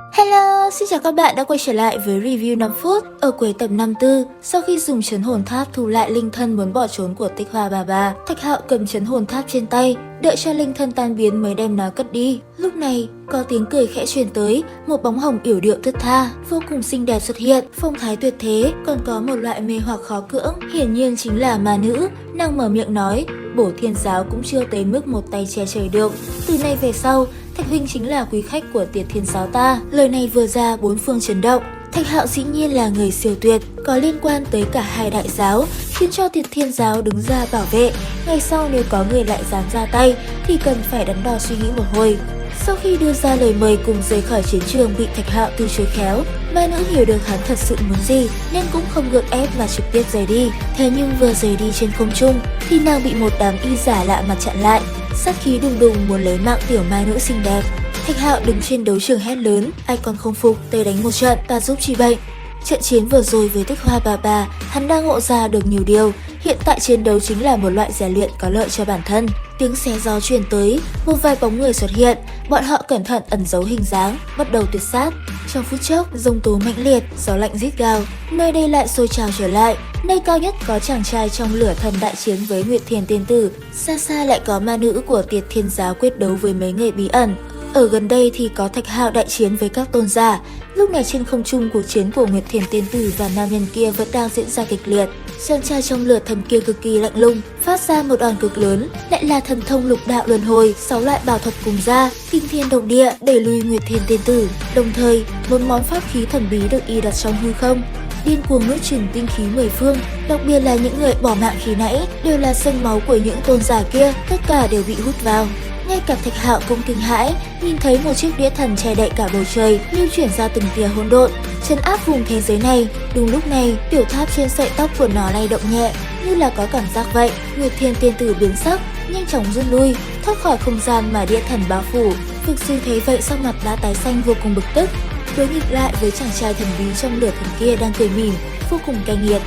Hello, xin chào các bạn đã quay trở lại với review 5 phút. Ở cuối tập 54, sau khi dùng trấn hồn tháp thu lại linh thân muốn bỏ trốn của Tích Hoa bà, Thạch Hạo cầm trấn hồn tháp trên tay, đợi cho linh thân tan biến mới đem nó cất đi. Lúc này, có tiếng cười khẽ truyền tới, một bóng hồng yểu điệu thướt tha, vô cùng xinh đẹp xuất hiện, phong thái tuyệt thế, còn có một loại mê hoặc khó cưỡng, hiển nhiên chính là ma nữ. Nàng mở miệng nói, Bổ Thiên Giáo cũng chưa tới mức một tay che trời được. Từ nay về sau, Thạch huynh chính là quý khách của Tiệt Thiên Giáo ta. Lời này vừa ra, bốn phương chấn động. Thạch Hạo dĩ nhiên là người siêu tuyệt, có liên quan tới cả hai đại giáo, khiến cho Tiệt Thiên Giáo đứng ra bảo vệ. Ngày sau nếu có người lại dám ra tay, thì cần phải đắn đo suy nghĩ một hồi. Sau khi đưa ra lời mời cùng rời khỏi chiến trường bị Thạch Hạo từ chối khéo, ma nữ hiểu được hắn thật sự muốn gì nên cũng không gượng ép mà trực tiếp rời đi. Thế nhưng vừa rời đi trên không trung thì nàng bị một đám y giả lạ mặt chặn lại, sát khí đùng đùng muốn lấy mạng tiểu ma nữ xinh đẹp. Thạch Hạo đứng trên đấu trường hét lớn, ai còn không phục, tới đánh một trận, ta giúp trị bệnh. Trận chiến vừa rồi với Tích Hoa bà, hắn đang ngộ ra được nhiều điều. Hiện tại chiến đấu chính là một loại rèn luyện có lợi cho bản thân. Tiếng xé gió truyền tới, một vài bóng người xuất hiện, bọn họ cẩn thận ẩn giấu hình dáng, bắt đầu tuyệt sát. Trong phút chốc, giông tố mãnh liệt, gió lạnh rít gào, nơi đây lại sôi trào trở lại. Nơi cao nhất có chàng trai trong lửa thần đại chiến với Nguyệt Thiền Tiên Tử, xa xa lại có ma nữ của Tiệt Thiên Giáo quyết đấu với mấy người bí ẩn. Ở gần đây thì có Thạch Hạo đại chiến với các tôn giả. Lúc này trên không trung cuộc chiến của Nguyệt Thiền Tiên Tử và nam nhân kia vẫn đang diễn ra kịch liệt. Chàng trai trong lửa thần kia cực kỳ lạnh lùng, phát ra một đòn cực lớn, lại là thần thông lục đạo luân hồi, 6 loại bảo thuật cùng ra, kinh thiên động địa đẩy lui Nguyệt Thiền Tiên Tử. Đồng thời, một món pháp khí thần bí được y đặt trong hư không, điên cuồng nuốt chửng tinh khí 10 phương, đặc biệt là những người bỏ mạng khi nãy đều là xương máu của những tôn giả kia, tất cả đều bị hút vào. Ngay cả Thạch Hạo cũng kinh hãi, nhìn thấy một chiếc đĩa thần che đậy cả bầu trời, lưu chuyển ra từng tia hỗn độn, trấn áp vùng thế giới này. Đúng lúc này, tiểu tháp trên sợi tóc của nó lay động nhẹ, như là có cảm giác vậy. Nguyệt Thiên Tiên Tử biến sắc, nhanh chóng rút lui, thoát khỏi không gian mà đĩa thần bao phủ. Vực sư thấy vậy sắc mặt đã tái xanh, vô cùng bực tức. Đối nghịch lại với chàng trai thần bí trong lửa thần kia đang cười mỉm, vô cùng cay nghiệt.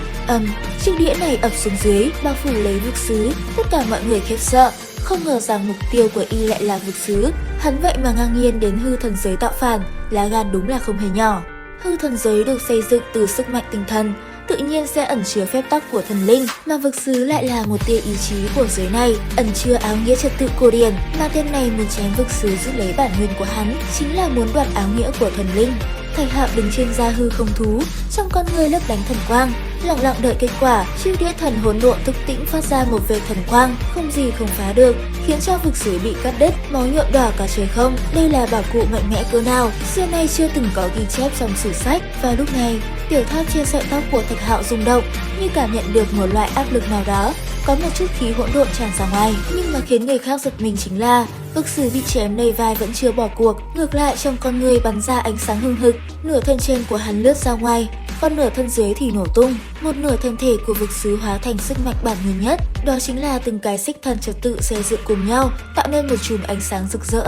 Chiếc đĩa này ập xuống dưới, bao phủ lấy vực sứ, tất cả mọi người khiếp sợ. Không ngờ rằng mục tiêu của y lại là vực sứ, hắn vậy mà ngang nhiên đến hư thần giới tạo phản, lá gan đúng là không hề nhỏ. Hư thần giới được xây dựng từ sức mạnh tinh thần, tự nhiên sẽ ẩn chứa phép tắc của thần linh, mà vực sứ lại là một tia ý chí của giới này, ẩn chứa áo nghĩa trật tự cổ điển, mà tên này muốn chém vực sứ giữ lấy bản nguyên của hắn, chính là muốn đoạt áo nghĩa của thần linh. Thạch Hạo đứng trên da hư không thú, trong con người lấp lánh thần quang, lặng lặng đợi kết quả. Chiếc đĩa thần hỗn độn thức tĩnh phát ra một vệt thần quang, không gì không phá được, khiến cho vực sứ bị cắt đứt, máu nhuộm đỏ cả trời không. Đây là bảo cụ mạnh mẽ cỡ nào, xưa nay chưa từng có ghi chép trong sử sách. Và lúc này, tiểu tháp trên sợi tóc của Thạch Hạo rung động, như cảm nhận được một loại áp lực nào đó, có một chút khí hỗn độn tràn ra ngoài. Nhưng mà khiến người khác giật mình chính là vực sứ bị chém đầy vai vẫn chưa bỏ cuộc, ngược lại trong con người bắn ra ánh sáng hừng hực, nửa thân trên của hắn lướt ra ngoài, còn nửa thân dưới thì nổ tung. Một nửa thân thể của vực sứ hóa thành sức mạnh bản nguyên nhất, đó chính là từng cái xích thần trật tự xây dựng cùng nhau, tạo nên một chùm ánh sáng rực rỡ.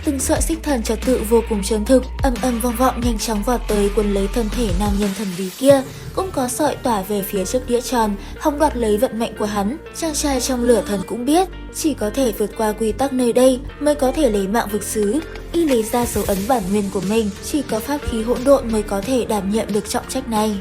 Từng sợi xích thần trật tự vô cùng chân thực, âm âm vang vọng nhanh chóng vọt tới cuốn lấy thân thể nam nhân thần bí kia. Cũng có sợi tỏa về phía chiếc đĩa tròn, hòng đoạt lấy vận mệnh của hắn. Chàng trai trong lửa thần cũng biết, chỉ có thể vượt qua quy tắc nơi đây mới có thể lấy mạng vực sứ. Y lấy ra dấu ấn bản nguyên của mình, chỉ có pháp khí hỗn độn mới có thể đảm nhiệm được trọng trách này.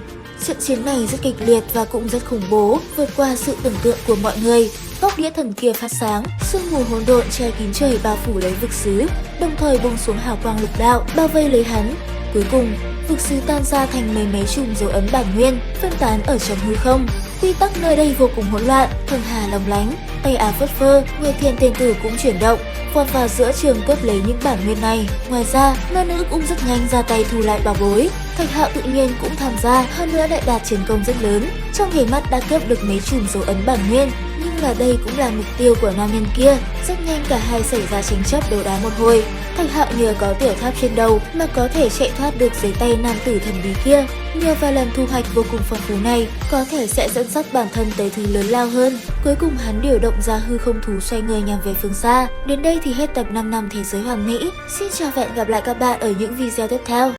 Trận chiến này rất kịch liệt và cũng rất khủng bố, vượt qua sự tưởng tượng của mọi người. Góc đĩa thần kia phát sáng, sương mù hỗn độn che kín trời bao phủ lấy vực sứ, đồng thời buông xuống hào quang lục đạo bao vây lấy hắn. Cuối cùng, vực sứ tan ra thành mấy chùm dấu ấn bản nguyên, phân tán ở trong hư không. Quy tắc nơi đây vô cùng hỗn loạn, thần hà lóng lánh, tay áo phất phơ, Nguyệt Thiên Tiên Tử cũng chuyển động, vọt vào giữa trường cướp lấy những bản nguyên này. Ngoài ra, ma nữ cũng rất nhanh ra tay thu lại bảo bối. Thạch Hạo tự nhiên cũng tham gia, hơn nữa lại đạt chiến công rất lớn, trong nháy mắt đã cướp được mấy chùm dấu ấn bản nguyên. Nhưng là đây cũng là mục tiêu của nam nhân kia. Rất nhanh cả hai xảy ra tranh chấp đấu đá một hồi. Thạch Hạo nhờ có tiểu tháp trên đầu mà có thể chạy thoát được dưới tay nam tử thần bí kia. Nhờ vào lần thu hoạch vô cùng phong phú này, có thể sẽ dẫn dắt bản thân tới thứ lớn lao hơn. Cuối cùng hắn điều động ra hư không thú xoay người nhằm về phương xa. Đến đây thì hết tập 5 năm thế giới hoàn mỹ. Xin chào và hẹn gặp lại các bạn ở những video tiếp theo.